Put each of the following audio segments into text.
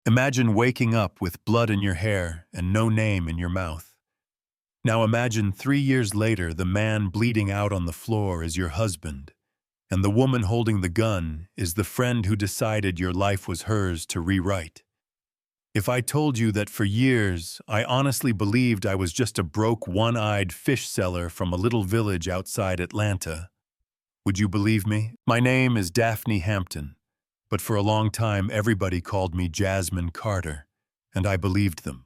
Imagine waking up with blood in your hair and no name in your mouth. Now imagine 3 years later the man bleeding out on the floor is your husband, and the woman holding the gun is the friend who decided your life was hers to rewrite. If I told you that for years I honestly believed I was just a broke, one-eyed fish seller from a little village outside Atlanta, would you believe me? My name is Daphne Hampton, but for a long time everybody called me Jasmine Carter, and I believed them.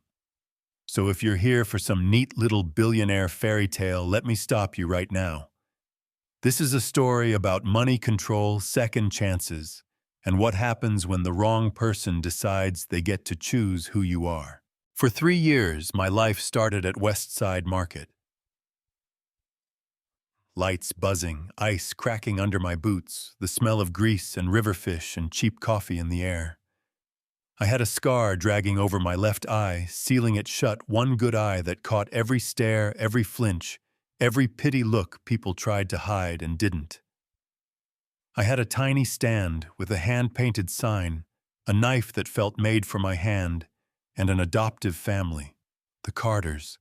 So if you're here for some neat little billionaire fairy tale, let me stop you right now. This is a story about money control, second chances, and what happens when the wrong person decides they get to choose who you are. For 3 years, my life started at West Side Market. Lights buzzing, ice cracking under my boots, the smell of grease and river fish and cheap coffee in the air. I had a scar dragging over my left eye, sealing it shut, one good eye that caught every stare, every flinch, every pity look people tried to hide and didn't. I had a tiny stand with a hand-painted sign, a knife that felt made for my hand, and an adoptive family, the Carters,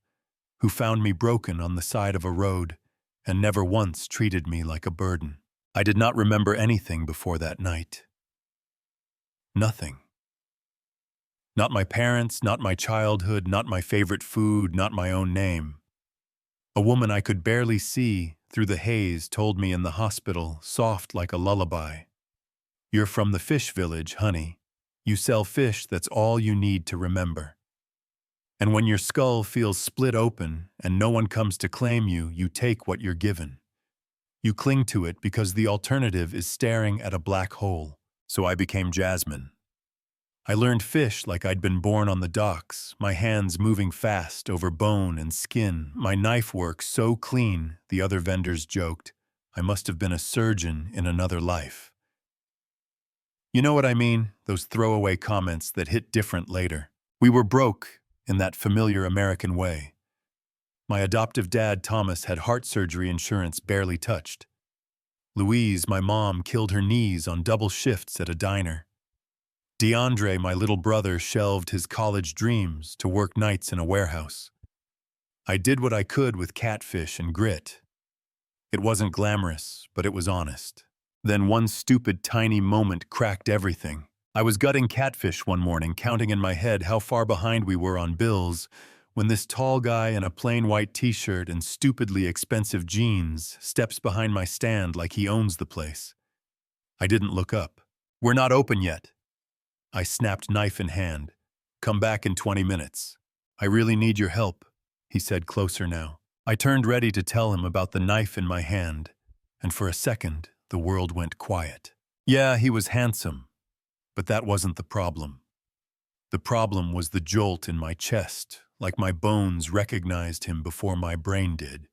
who found me broken on the side of a road and never once treated me like a burden. I did not remember anything before that night. Nothing. Not my parents, not my childhood, not my favorite food, not my own name. A woman I could barely see through the haze told me in the hospital, soft like a lullaby, "You're from the fish village, honey. You sell fish, that's all you need to remember. And when your skull feels split open and no one comes to claim you, you take what you're given. You cling to it because the alternative is staring at a black hole." So I became Jasmine. I learned fish like I'd been born on the docks, my hands moving fast over bone and skin, my knife work so clean, the other vendors joked, I must have been a surgeon in another life. You know what I mean? Those throwaway comments that hit different later. We were broke in that familiar American way. My adoptive dad, Thomas, had heart surgery insurance barely touched. Louise, my mom, killed her knees on double shifts at a diner. DeAndre, my little brother, shelved his college dreams to work nights in a warehouse. I did what I could with catfish and grit. It wasn't glamorous, but it was honest. Then one stupid tiny moment cracked everything. I was gutting catfish one morning, counting in my head how far behind we were on bills, when this tall guy in a plain white t-shirt and stupidly expensive jeans steps behind my stand like he owns the place. I didn't look up. "We're not open yet." I snapped, knife in hand. "Come back in 20 minutes. I really need your help," he said, closer now. I turned ready to tell him about the knife in my hand, and for a second, the world went quiet. Yeah, he was handsome, but that wasn't the problem. The problem was the jolt in my chest, like my bones recognized him before my brain did.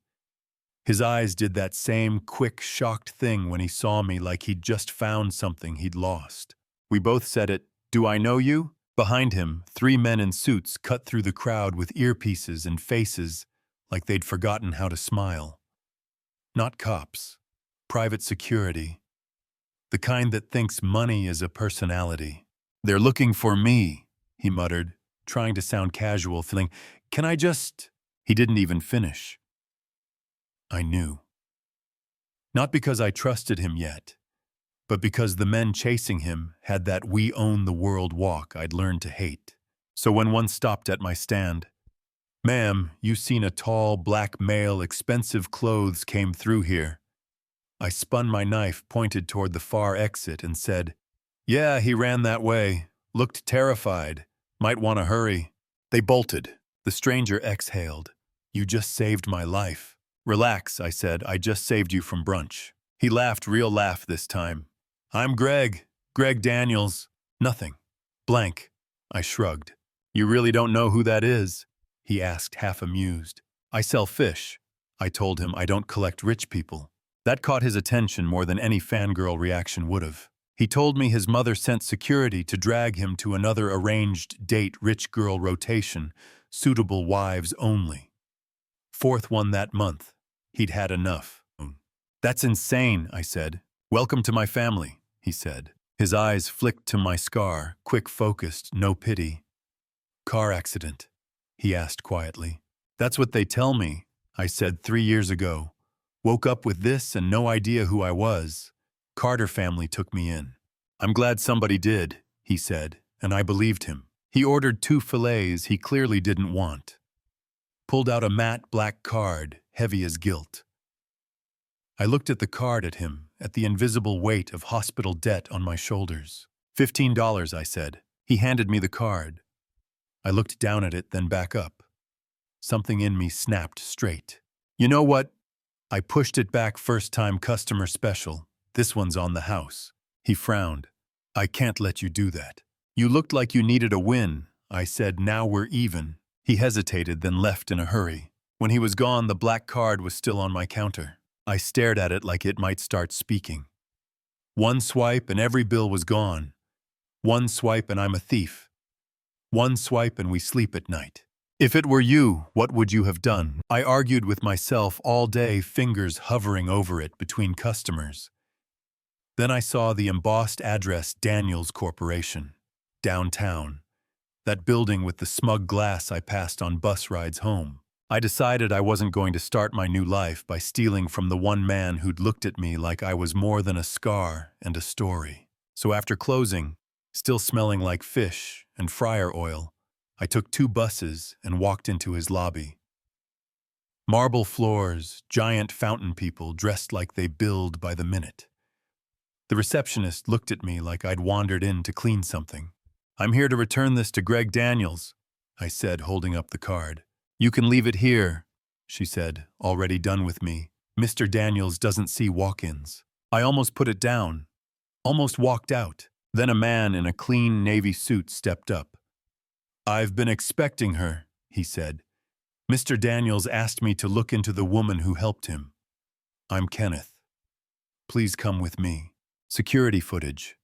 His eyes did that same quick, shocked thing when he saw me, like he'd just found something he'd lost. We both said it. "Do I know you?" Behind him, 3 men in suits cut through the crowd with earpieces and faces like they'd forgotten how to smile. Not cops. Private security. The kind that thinks money is a personality. "They're looking for me," he muttered, trying to sound casual, feeling, "Can I just—" He didn't even finish. I knew. Not because I trusted him yet, but because the men chasing him had that we own the world walk I'd learned to hate. So when one stopped at my stand, "Ma'am, you seen a tall, black male, expensive clothes came through here." I spun my knife, pointed toward the far exit, and said, "Yeah, he ran that way. Looked terrified. Might want to hurry." They bolted. The stranger exhaled. "You just saved my life." "Relax," I said. "I just saved you from brunch." He laughed, real laugh this time. "I'm Greg Daniels." "Nothing." "Blank." I shrugged. "You really don't know who that is?" he asked, half amused. "I sell fish." I told him I don't collect rich people. That caught his attention more than any fangirl reaction would have. He told me his mother sent security to drag him to another arranged date rich girl rotation, suitable wives only. 4th one that month. He'd had enough. "That's insane," I said. "Welcome to my family," he said. His eyes flicked to my scar, quick-focused, no pity. "Car accident," he asked quietly. "That's what they tell me," I said 3 years ago. "Woke up with this and no idea who I was. Carter family took me in." "I'm glad somebody did," he said, and I believed him. He ordered 2 fillets he clearly didn't want. Pulled out a matte black card, heavy as guilt. I looked at the card at him, at the invisible weight of hospital debt on my shoulders. $15, I said. He handed me the card. I looked down at it, then back up. Something in me snapped straight. "You know what?" I pushed it back. "First-time customer special. This one's on the house." He frowned. "I can't let you do that." "You looked like you needed a win," I said. "Now we're even." He hesitated, then left in a hurry. When he was gone, the black card was still on my counter. I stared at it like it might start speaking. One swipe and every bill was gone. One swipe and I'm a thief. One swipe and we sleep at night. "If it were you, what would you have done?" I argued with myself all day, fingers hovering over it between customers. Then I saw the embossed address, Daniels Corporation, downtown. That building with the smug glass I passed on bus rides home. I decided I wasn't going to start my new life by stealing from the one man who'd looked at me like I was more than a scar and a story. So after closing, still smelling like fish and fryer oil, I took 2 buses and walked into his lobby. Marble floors, giant fountain people dressed like they billed by the minute. The receptionist looked at me like I'd wandered in to clean something. "I'm here to return this to Greg Daniels," I said, holding up the card. "You can leave it here," she said, already done with me. "Mr. Daniels doesn't see walk-ins." I almost put it down, almost walked out. Then a man in a clean navy suit stepped up. "I've been expecting her," he said. "Mr. Daniels asked me to look into the woman who helped him. I'm Kenneth. Please come with me." Security footage.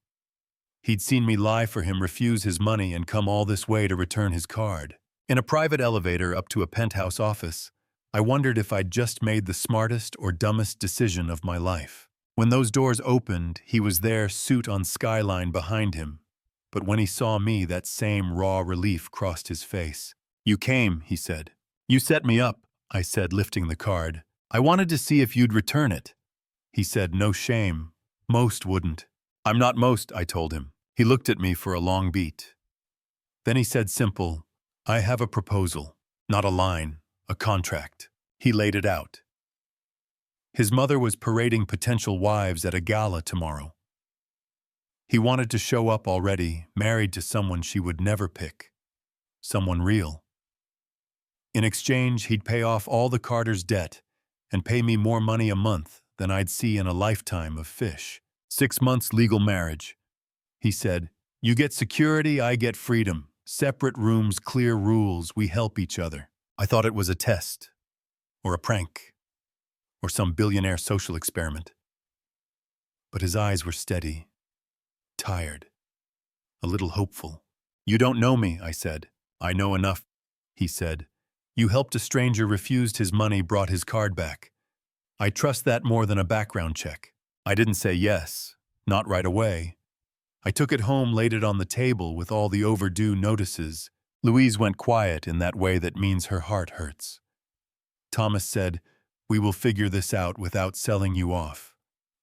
He'd seen me lie for him, refuse his money, and come all this way to return his card. In a private elevator up to a penthouse office, I wondered if I'd just made the smartest or dumbest decision of my life. When those doors opened, he was there, suit on skyline behind him. But when he saw me, that same raw relief crossed his face. "You came," he said. "You set me up," I said, lifting the card. "I wanted to see if you'd return it." He said, "No shame. Most wouldn't." "I'm not most," I told him. He looked at me for a long beat. Then he said simple, "I have a proposal, not a line, a contract." He laid it out. His mother was parading potential wives at a gala tomorrow. He wanted to show up already, married to someone she would never pick. Someone real. In exchange, he'd pay off all the Carter's debt and pay me more money a month than I'd see in a lifetime of fish. 6 months legal marriage. He said, "You get security, I get freedom. Separate rooms, clear rules, we help each other." I thought it was a test, or a prank, or some billionaire social experiment. But his eyes were steady, tired, a little hopeful. "You don't know me," I said. "I know enough," he said. "You helped a stranger, refused his money, brought his card back. I trust that more than a background check." I didn't say yes, not right away. I took it home, laid it on the table with all the overdue notices. Louise went quiet in that way that means her heart hurts. Thomas said, "We will figure this out without selling you off."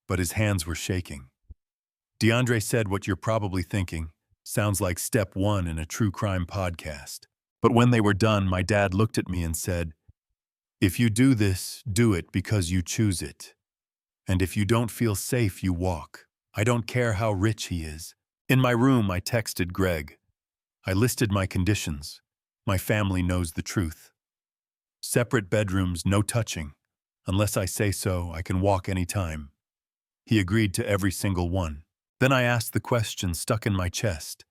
But his hands were shaking. DeAndre said what you're probably thinking. Sounds like step 1 in a true crime podcast. But when they were done, my dad looked at me and said, "If you do this, do it because you choose it. And if you don't feel safe, you walk. I don't care how rich he is." In my room, I texted Greg. I listed my conditions. My family knows the truth. Separate bedrooms, no touching. Unless I say so, I can walk anytime. He agreed to every single one. Then I asked the question stuck in my chest.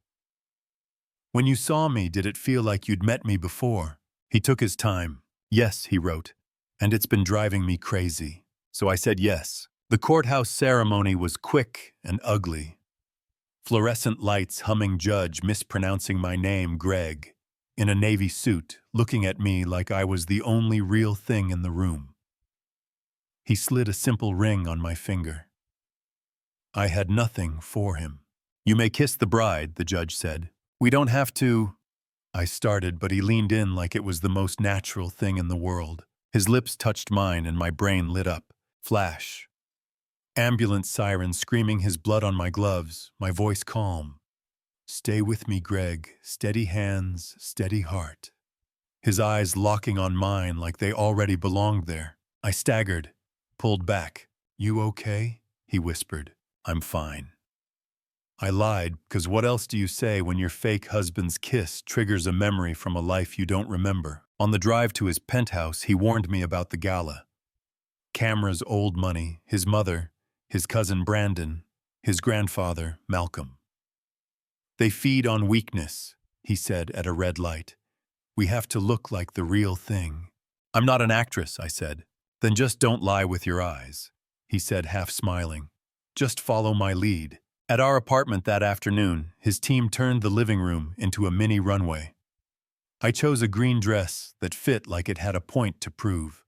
"When you saw me, did it feel like you'd met me before?" He took his time. "Yes," he wrote, "and it's been driving me crazy." So I said yes. The courthouse ceremony was quick and ugly. Fluorescent lights, humming judge mispronouncing my name, Greg, in a navy suit, looking at me like I was the only real thing in the room. He slid a simple ring on my finger. I had nothing for him. You may kiss the bride, the judge said. We don't have to. I started, but he leaned in like it was the most natural thing in the world. His lips touched mine and my brain lit up. Flash. Ambulance siren screaming his blood on my gloves, my voice calm. Stay with me, Greg. Steady hands, steady heart. His eyes locking on mine like they already belonged there. I staggered, pulled back. You okay? He whispered. I'm fine. I lied, because what else do you say when your fake husband's kiss triggers a memory from a life you don't remember? On the drive to his penthouse, he warned me about the gala. Cameras, old money, his mother, his cousin Brandon, his grandfather, Malcolm. They feed on weakness, he said at a red light. We have to look like the real thing. I'm not an actress, I said. Then just don't lie with your eyes, he said, half smiling. Just follow my lead. At our apartment that afternoon, his team turned the living room into a mini runway. I chose a green dress that fit like it had a point to prove.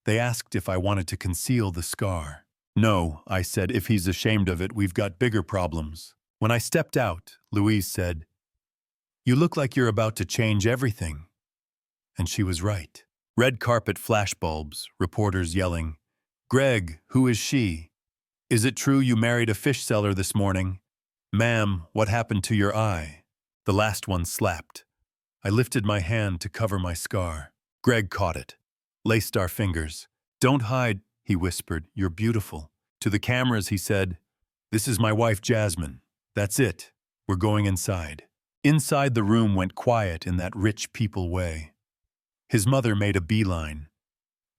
They asked if I wanted to conceal the scar. No, I said, if he's ashamed of it, we've got bigger problems. When I stepped out, Louise said, You look like you're about to change everything. And she was right. Red carpet flashbulbs, reporters yelling, Greg, who is she? Is it true you married a fish seller this morning? Ma'am, what happened to your eye? The last one slapped. I lifted my hand to cover my scar. Greg caught it, laced our fingers. Don't hide, he whispered, you're beautiful. To the cameras, he said, This is my wife, Jasmine. That's it. We're going inside. Inside the room went quiet in that rich people way. His mother made a beeline.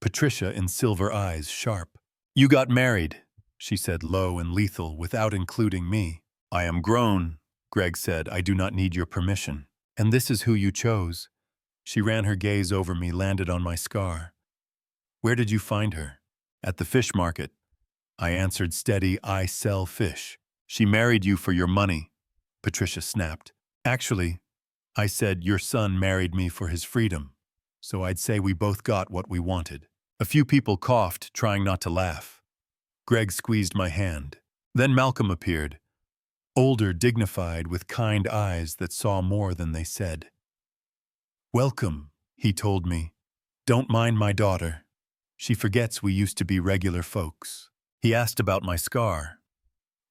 Patricia in silver eyes, sharp. You got married, she said low and lethal without including me. I am grown, Greg said. I do not need your permission. And this is who you chose. She ran her gaze over me, landed on my scar. Where did you find her? At the fish market. I answered steady, I sell fish. She married you for your money, Patricia snapped. Actually, I said, your son married me for his freedom. So I'd say we both got what we wanted. A few people coughed, trying not to laugh. Greg squeezed my hand. Then Malcolm appeared. Older, dignified, with kind eyes that saw more than they said. Welcome, he told me. Don't mind my daughter. She forgets we used to be regular folks. He asked about my scar.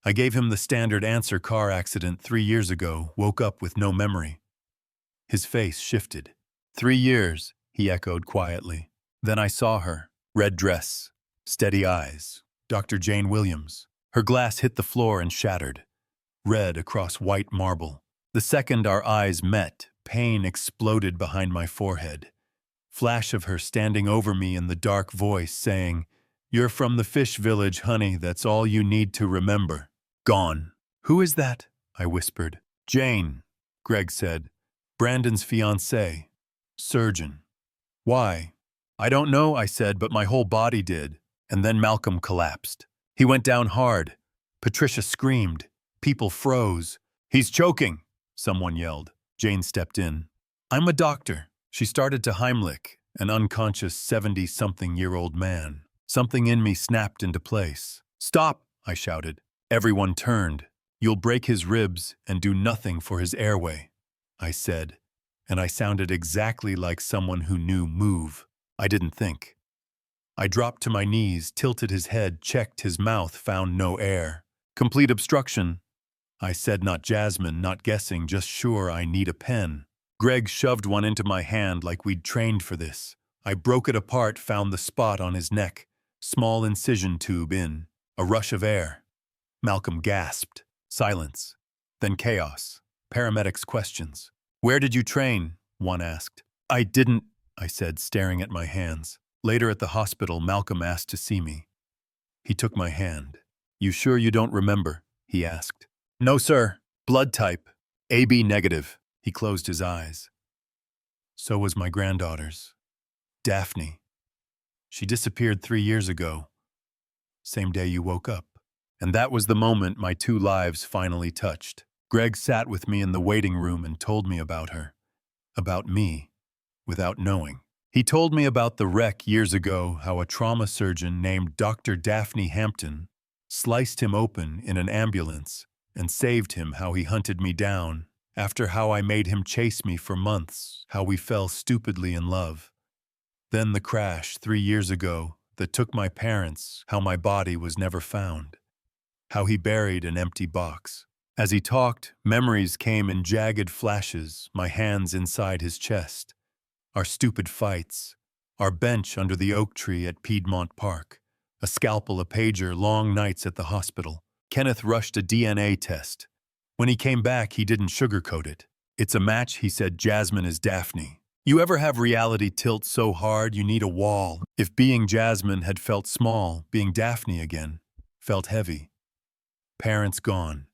I gave him the standard answer: car accident 3 years ago, woke up with no memory. His face shifted. 3 years, he echoed quietly. Then I saw her. Red dress, steady eyes. Dr. Jane Williams. Her glass hit the floor and shattered. Red across white marble. The second our eyes met, pain exploded behind my forehead. Flash of her standing over me in the dark voice saying, You're from the fish village, honey, that's all you need to remember. Gone. Who is that? I whispered. Jane, Greg said. Brandon's fiancée. Surgeon. Why? I don't know, I said, but my whole body did. And then Malcolm collapsed. He went down hard. Patricia screamed. People froze. He's choking, someone yelled. Jane stepped in. I'm a doctor. She started to Heimlich, an unconscious 70-something-year-old man. Something in me snapped into place. Stop, I shouted. Everyone turned. You'll break his ribs and do nothing for his airway, I said, and I sounded exactly like someone who knew move. I didn't think. I dropped to my knees, tilted his head, checked his mouth, found no air. Complete obstruction, I said, not Jasmine, not guessing, just sure I need a pen. Greg shoved one into my hand like we'd trained for this. I broke it apart, found the spot on his neck. Small incision tube in. A rush of air. Malcolm gasped. Silence. Then chaos. Paramedics' questions. Where did you train? One asked. I didn't, I said, staring at my hands. Later at the hospital, Malcolm asked to see me. He took my hand. You sure you don't remember? He asked. No, sir. Blood type. AB negative. He closed his eyes. So was my granddaughter's. Daphne. She disappeared 3 years ago. Same day you woke up. And that was the moment my two lives finally touched. Greg sat with me in the waiting room and told me about her. About me. Without knowing. He told me about the wreck years ago, how a trauma surgeon named Dr. Daphne Hampton sliced him open in an ambulance, and saved him, how he hunted me down, after how I made him chase me for months, how we fell stupidly in love. Then the crash 3 years ago that took my parents, how my body was never found, how he buried an empty box. As he talked, memories came in jagged flashes, my hands inside his chest. Our stupid fights, our bench under the oak tree at Piedmont Park, a scalpel, a pager, long nights at the hospital. Kenneth rushed a DNA test. When he came back, he didn't sugarcoat it. "It's a match," he said. "Jasmine is Daphne." You ever have reality tilt so hard you need a wall? If being Jasmine had felt small, being Daphne again felt heavy. Parents gone.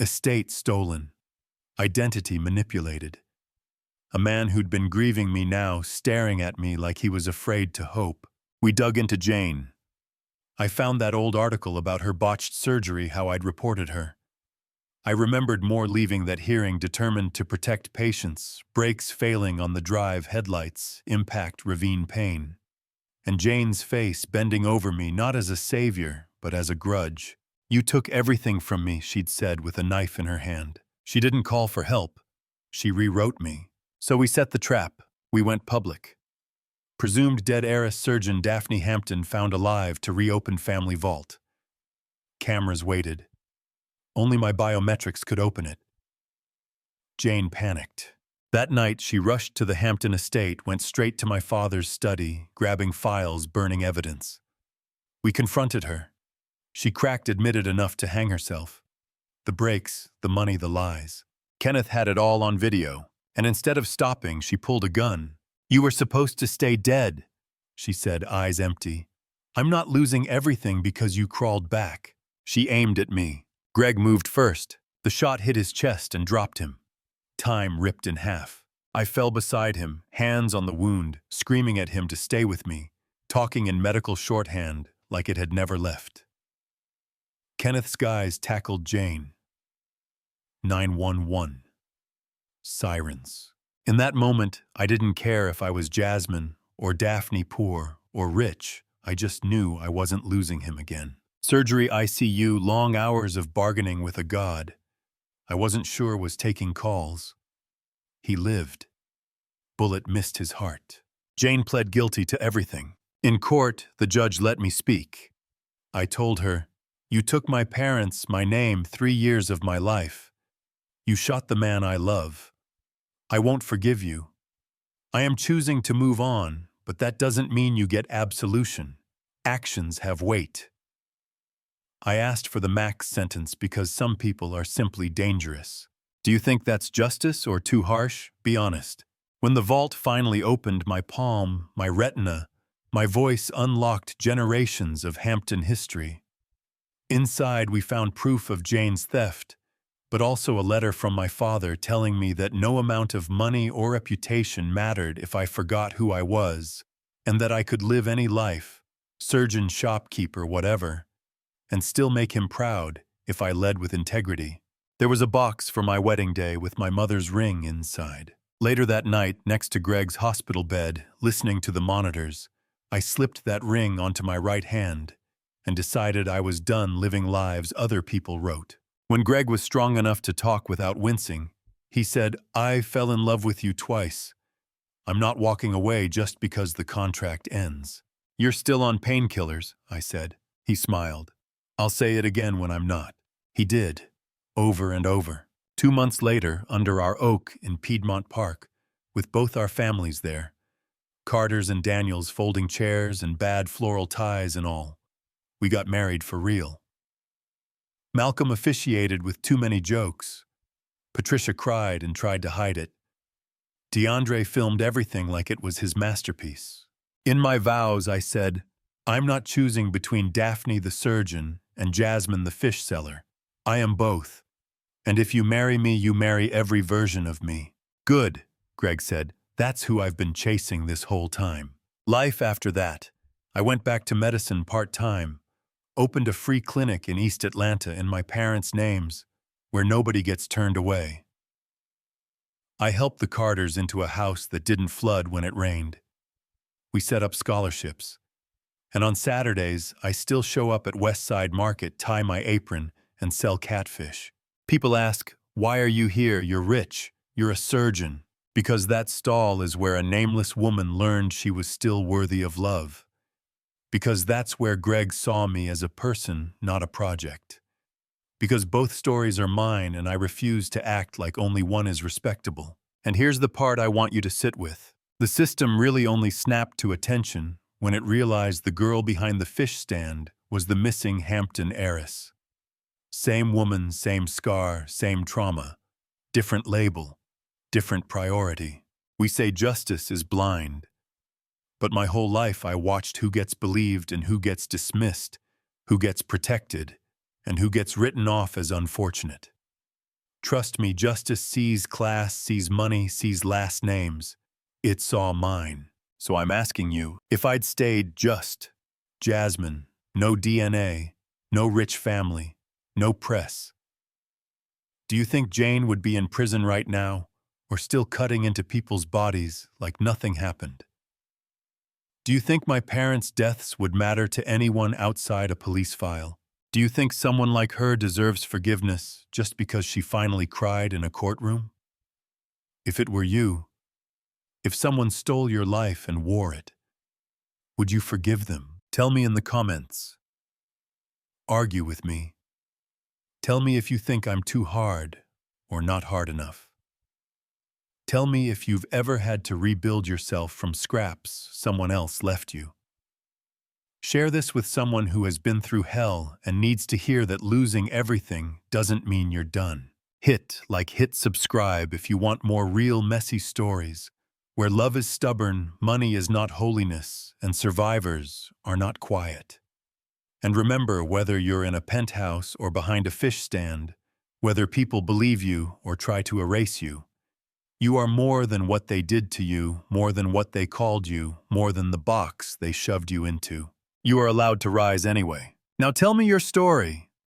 Estate stolen. Identity manipulated. A man who'd been grieving me now staring at me like he was afraid to hope. We dug into Jane. I found that old article about her botched surgery, how I'd reported her. I remembered more leaving that hearing determined to protect patients, brakes failing on the drive, headlights, impact, ravine pain. And Jane's face bending over me not as a savior, but as a grudge. "You took everything from me," she'd said with a knife in her hand. She didn't call for help. She rewrote me. So we set the trap. We went public. Presumed dead heiress surgeon Daphne Hampton found alive to reopen family vault. Cameras waited. Only my biometrics could open it. Jane panicked. That night, she rushed to the Hampton estate, went straight to my father's study, grabbing files, burning evidence. We confronted her. She cracked, admitted enough to hang herself. The breaks, the money, the lies. Kenneth had it all on video, and instead of stopping, she pulled a gun. "You were supposed to stay dead," she said, eyes empty. "I'm not losing everything because you crawled back." She aimed at me. Greg moved first. The shot hit his chest and dropped him. Time ripped in half. I fell beside him, hands on the wound, screaming at him to stay with me, talking in medical shorthand like it had never left. Kenneth's guys tackled Jane. 911. Sirens. In that moment, I didn't care if I was Jasmine or Daphne, poor or rich. I just knew I wasn't losing him again. Surgery, ICU, long hours of bargaining with a god I wasn't sure was taking calls. He lived. Bullet missed his heart. Jane pled guilty to everything. In court, the judge let me speak. I told her, "You took my parents, my name, 3 years of my life. You shot the man I love. I won't forgive you. I am choosing to move on, but that doesn't mean you get absolution. Actions have weight." I asked for the max sentence because some people are simply dangerous. Do you think that's justice or too harsh? Be honest. When the vault finally opened, my palm, my retina, my voice unlocked generations of Hampton history. Inside, we found proof of Jane's theft, but also a letter from my father telling me that no amount of money or reputation mattered if I forgot who I was, and that I could live any life, surgeon, shopkeeper, whatever, and still make him proud if I led with integrity. There was a box for my wedding day with my mother's ring inside. Later that night, next to Greg's hospital bed, listening to the monitors, I slipped that ring onto my right hand and decided I was done living lives other people wrote. When Greg was strong enough to talk without wincing, he said, "I fell in love with you twice. I'm not walking away just because the contract ends." "You're still on painkillers," I said. He smiled. "I'll say it again when I'm not." He did, over and over. 2 months later, under our oak in Piedmont Park, with both our families there, Carter's and Daniel's folding chairs and bad floral ties and all, we got married for real. Malcolm officiated with too many jokes. Patricia cried and tried to hide it. DeAndre filmed everything like it was his masterpiece. In my vows, I said, "I'm not choosing between Daphne the surgeon and Jasmine the fish seller. I am both. And if you marry me, you marry every version of me." "Good," Greg said. "That's who I've been chasing this whole time." Life after that. I went back to medicine part-time, opened a free clinic in East Atlanta in my parents' names, where nobody gets turned away. I helped the Carters into a house that didn't flood when it rained. We set up scholarships. And on Saturdays, I still show up at West Side Market, tie my apron, and sell catfish. People ask, "Why are you here? You're rich. You're a surgeon." Because that stall is where a nameless woman learned she was still worthy of love. Because that's where Greg saw me as a person, not a project. Because both stories are mine and I refuse to act like only one is respectable. And here's the part I want you to sit with. The system really only snapped to attention when it realized the girl behind the fish stand was the missing Hampton heiress. Same woman, same scar, same trauma. Different label, different priority. We say justice is blind. But my whole life I watched who gets believed and who gets dismissed, who gets protected, and who gets written off as unfortunate. Trust me, justice sees class, sees money, sees last names. It saw mine. So I'm asking you, if I'd stayed just Jasmine, no DNA, no rich family, no press, do you think Jane would be in prison right now, or still cutting into people's bodies like nothing happened? Do you think my parents' deaths would matter to anyone outside a police file? Do you think someone like her deserves forgiveness just because she finally cried in a courtroom? If it were you, if someone stole your life and wore it, would you forgive them? Tell me in the comments. Argue with me. Tell me if you think I'm too hard or not hard enough. Tell me if you've ever had to rebuild yourself from scraps someone else left you. Share this with someone who has been through hell and needs to hear that losing everything doesn't mean you're done. Hit subscribe if you want more real messy stories, where love is stubborn, money is not holiness, and survivors are not quiet. And remember, whether you're in a penthouse or behind a fish stand, whether people believe you or try to erase you, you are more than what they did to you, more than what they called you, more than the box they shoved you into. You are allowed to rise anyway. Now tell me your story.